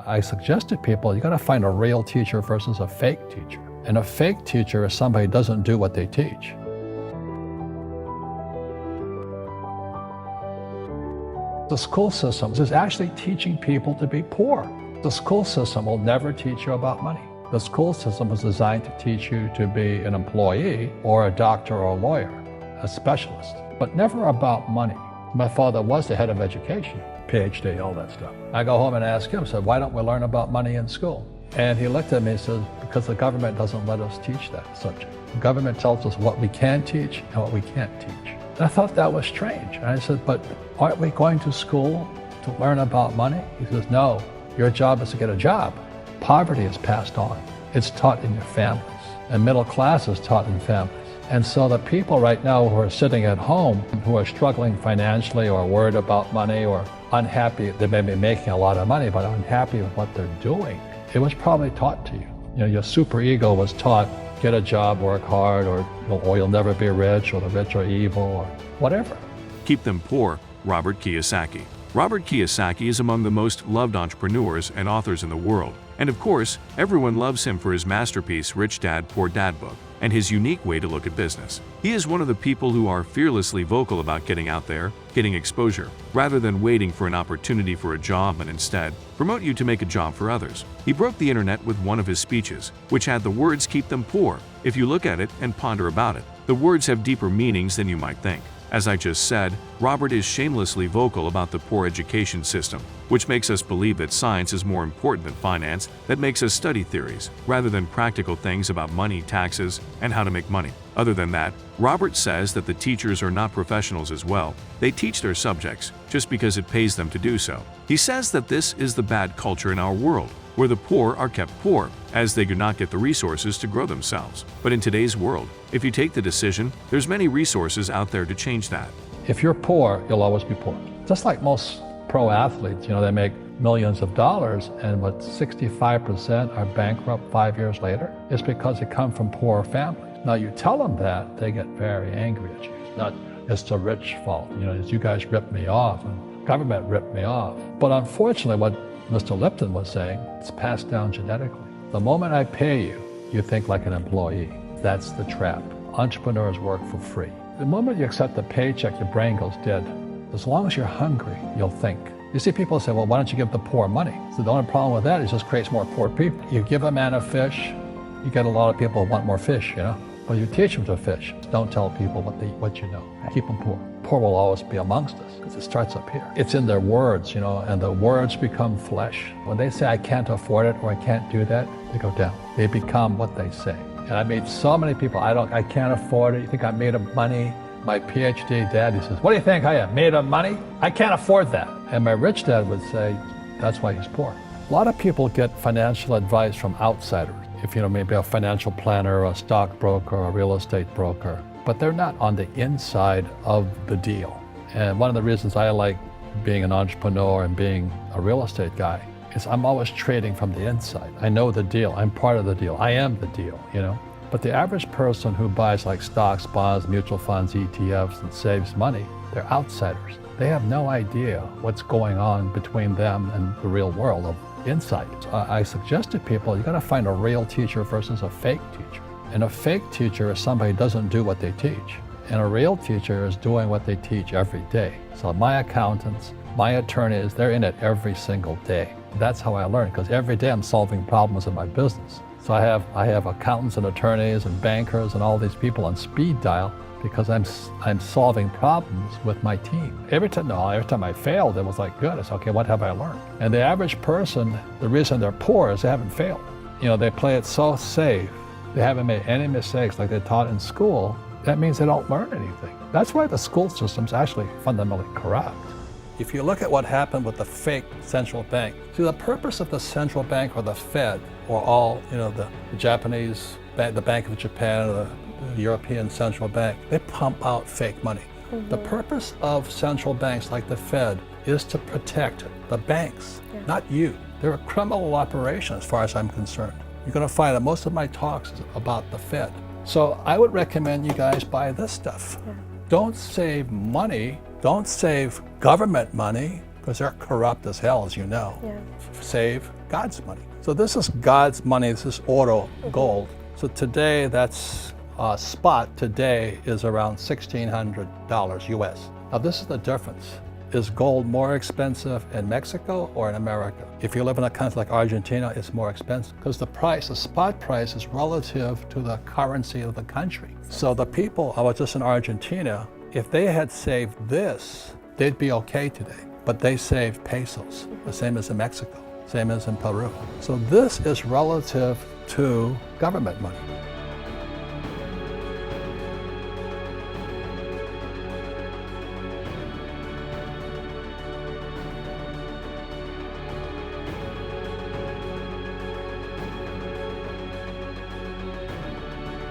I suggest to people, you got to find a real teacher versus a fake teacher. And a fake teacher is somebody who doesn't do what they teach. The school system is actually teaching people to be poor. The school system will never teach you about money. The school system was designed to teach you to be an employee or a doctor or a lawyer, a specialist, but never about money. My father was the head of education, PhD, all that stuff. I go home and ask him, said, why don't we learn about money in school? And he looked at me and said, because the government doesn't let us teach that subject. The government tells us what we can teach and what we can't teach. And I thought that was strange. And I said, but aren't we going to school to learn about money? He says, no, your job is to get a job. Poverty is passed on. It's taught in your families. And middle class is taught in families. And so the people right now who are sitting at home, who are struggling financially or worried about money or unhappy, they may be making a lot of money, but unhappy with what they're doing, it was probably taught to you. You know, your superego was taught, get a job, work hard, or you'll never be rich, or the rich are evil, or whatever. Keep them poor, Robert Kiyosaki. Robert Kiyosaki is among the most loved entrepreneurs and authors in the world. And of course, everyone loves him for his masterpiece Rich Dad, Poor Dad book and his unique way to look at business. He is one of the people who are fearlessly vocal about getting out there, getting exposure, rather than waiting for an opportunity for a job and instead promote you to make a job for others. He broke the internet with one of his speeches, which had the words "keep them poor." If you look at it and ponder about it, the words have deeper meanings than you might think. As I just said, Robert is shamelessly vocal about the poor education system, which makes us believe that science is more important than finance, that makes us study theories, rather than practical things about money, taxes, and how to make money. Other than that, Robert says that the teachers are not professionals as well. They teach their subjects just because it pays them to do so. He says that this is the bad culture in our world, where the poor are kept poor, as they do not get the resources to grow themselves. But in today's world, if you take the decision, there's many resources out there to change that. If you're poor, you'll always be poor. Just like most pro athletes, they make millions of dollars, and 65% are bankrupt 5 years later. It's because they come from poor families. Now you tell them that, they get very angry at you. It's the rich fault. It's you guys ripped me off, and government ripped me off. But unfortunately, what Mr. Lipton was saying, it's passed down genetically. The moment I pay you, you think like an employee. That's the trap. Entrepreneurs work for free. The moment you accept the paycheck, your brain goes dead. As long as you're hungry, you'll think. You see people say, well, why don't you give the poor money? So the only problem with that is it just creates more poor people. You give a man a fish, you get a lot of people who want more fish, But you teach them to fish. Don't tell people what you know. Keep them poor. Poor will always be amongst us because it starts up here. It's in their words, and the words become flesh. When they say, I can't afford it or I can't do that, they go down. They become what they say. And I meet so many people, I can't afford it. You think I'm made of money? My PhD dad, he says, what do you think I am, made of money? I can't afford that. And my rich dad would say, that's why he's poor. A lot of people get financial advice from outsiders. If maybe a financial planner, a stockbroker, a real estate broker, but they're not on the inside of the deal. And one of the reasons I like being an entrepreneur and being a real estate guy is I'm always trading from the inside. I know the deal, I'm part of the deal, I am the deal, But the average person who buys like stocks, bonds, mutual funds, ETFs, and saves money, they're outsiders. They have no idea what's going on between them and the real world of insight. I suggest to people, you got to find a real teacher versus a fake teacher. And a fake teacher is somebody who doesn't do what they teach. And a real teacher is doing what they teach every day. So my accountants, my attorneys, they're in it every single day. That's how I learn, because every day I'm solving problems in my business. So I have accountants and attorneys and bankers and all these people on speed dial because I'm solving problems with my team. Every time I failed, it was like, good. It's okay, what have I learned? And the average person, the reason they're poor is they haven't failed. They play it so safe. They haven't made any mistakes like they taught in school. That means they don't learn anything. That's why the school system's actually fundamentally corrupt. If you look at what happened with the fake central bank, see, the purpose of the central bank or the Fed or all, the Japanese, the Bank of Japan, or the European Central Bank, they pump out fake money. Mm-hmm. The purpose of central banks like the Fed is to protect the banks, not you. They're a criminal operation as far as I'm concerned. You're going to find that most of my talks is about the Fed. So I would recommend you guys buy this stuff. Yeah. Don't save money. Don't save government money. because they're corrupt as hell, as you know. Yeah. Save God's money. So this is God's money. This is auto gold. So today, that's spot today is around $1,600 US. Now this is the difference. Is gold more expensive in Mexico or in America? If you live in a country like Argentina, it's more expensive because the spot price is relative to the currency of the country. So the people, I was just in Argentina, if they had saved this, they'd be okay today. But they saved pesos, the same as in Mexico, same as in Peru. So this is relative to government money.